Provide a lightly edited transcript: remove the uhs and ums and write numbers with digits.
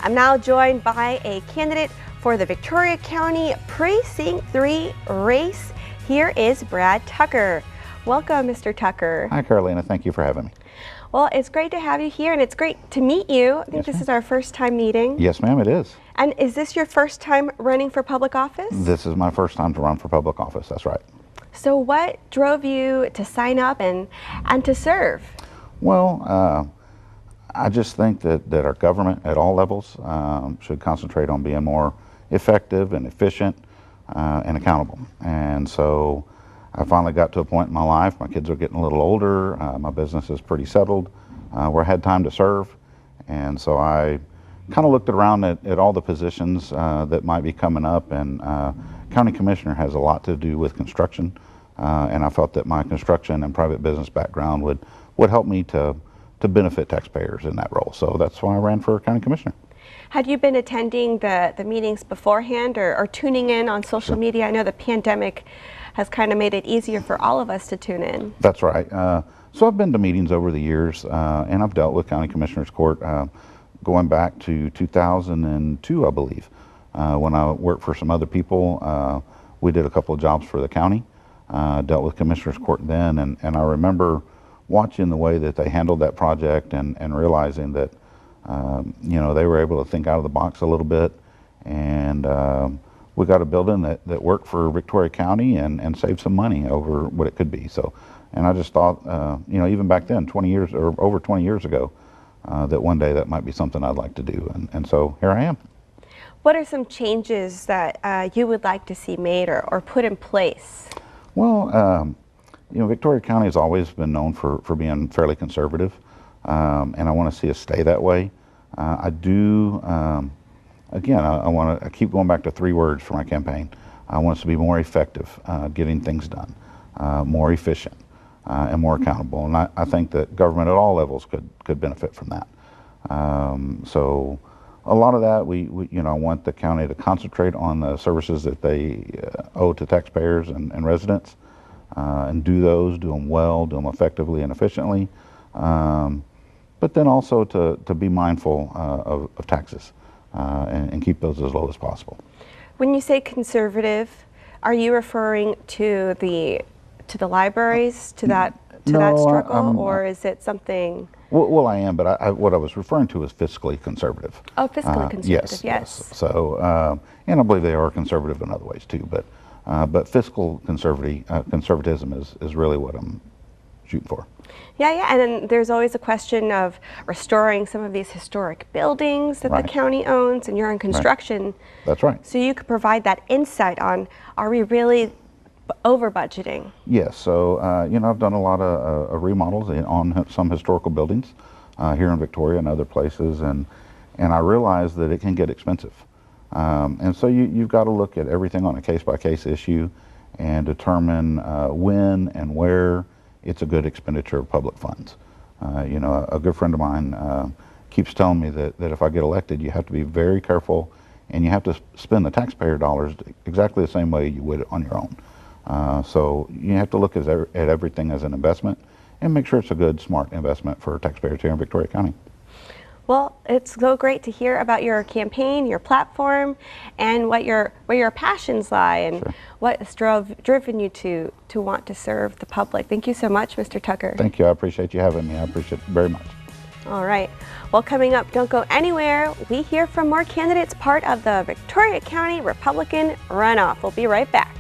I'm now joined by a candidate for the Victoria County Precinct 3 race. Here is Brad Tucker. Welcome, Mr. Tucker. Hi, Carolina. Thank you for having me. Well, it's great to have you here, and it's great to meet you. I think this is our first time meeting. Yes, ma'am, it is. And is this your first time running for public office? This is my first time to run for public office. That's right. So what drove you to sign up and to serve? Well, I just think that our government at all levels should concentrate on being more effective and efficient and accountable. And so I finally got to a point in my life, my kids are getting a little older, my business is pretty settled, where I had time to serve. And so I kind of looked around at all the positions that might be coming up, and County Commissioner has a lot to do with construction, and I felt that my construction and private business background would help me to benefit taxpayers in that role. So that's why I ran for County Commissioner. Had you been attending the meetings beforehand or tuning in on social media? I know the pandemic has kind of made it easier for all of us to tune in. That's right. So I've been to meetings over the years, and I've dealt with County Commissioner's Court going back to 2002, I believe. When I worked for some other people, we did a couple of jobs for the county, dealt with Commissioner's Court then, and I remember watching the way that they handled that project and realizing that you know, they were able to think out of the box a little bit, and we got a building that worked for Victoria County and saved some money over what it could be. So, and I just thought, you know, even back then, 20 years or over 20 years ago, that one day that might be something I'd like to do, and so here I am. What are some changes that you would like to see made or put in place? Well, you know, Victoria County has always been known for being fairly conservative, and I want to see us stay that way. I do, again, I keep going back to 3 words for my campaign. I want us to be more effective, getting things done, more efficient, and more accountable. And I think that government at all levels could benefit from that. So a lot of that, you know, I want the county to concentrate on the services that they owe to taxpayers and residents, and do them well, do them effectively and efficiently. But then also to be mindful of taxes and keep those as low as possible. When you say conservative, are you referring to the libraries, to that struggle, or is it something? Well, I am, but what I was referring to is fiscally conservative. Oh, fiscally conservative, yes. So, and I believe they are conservative in other ways too, but fiscal conservatism is really what I'm shooting for. Yeah, and then there's always a question of restoring some of these historic buildings that the county owns, and you're in construction. Right. That's right. So you could provide that insight on, are we really over budgeting? Yes, so you know, I've done a lot of remodels on some historical buildings here in Victoria and other places, and I realize that it can get expensive. And so you've got to look at everything on a case-by-case issue and determine when and where it's a good expenditure of public funds. You know, a good friend of mine keeps telling me that if I get elected, you have to be very careful, and you have to spend the taxpayer dollars exactly the same way you would on your own. So you have to look at everything as an investment and make sure it's a good, smart investment for taxpayers here in Victoria County. Well, it's so great to hear about your campaign, your platform, and where your passions lie, and what has driven you to want to serve the public. Thank you so much, Mr. Tucker. Thank you. I appreciate you having me. I appreciate it very much. All right. Well, coming up, don't go anywhere. We hear from more candidates part of the Victoria County Republican runoff. We'll be right back.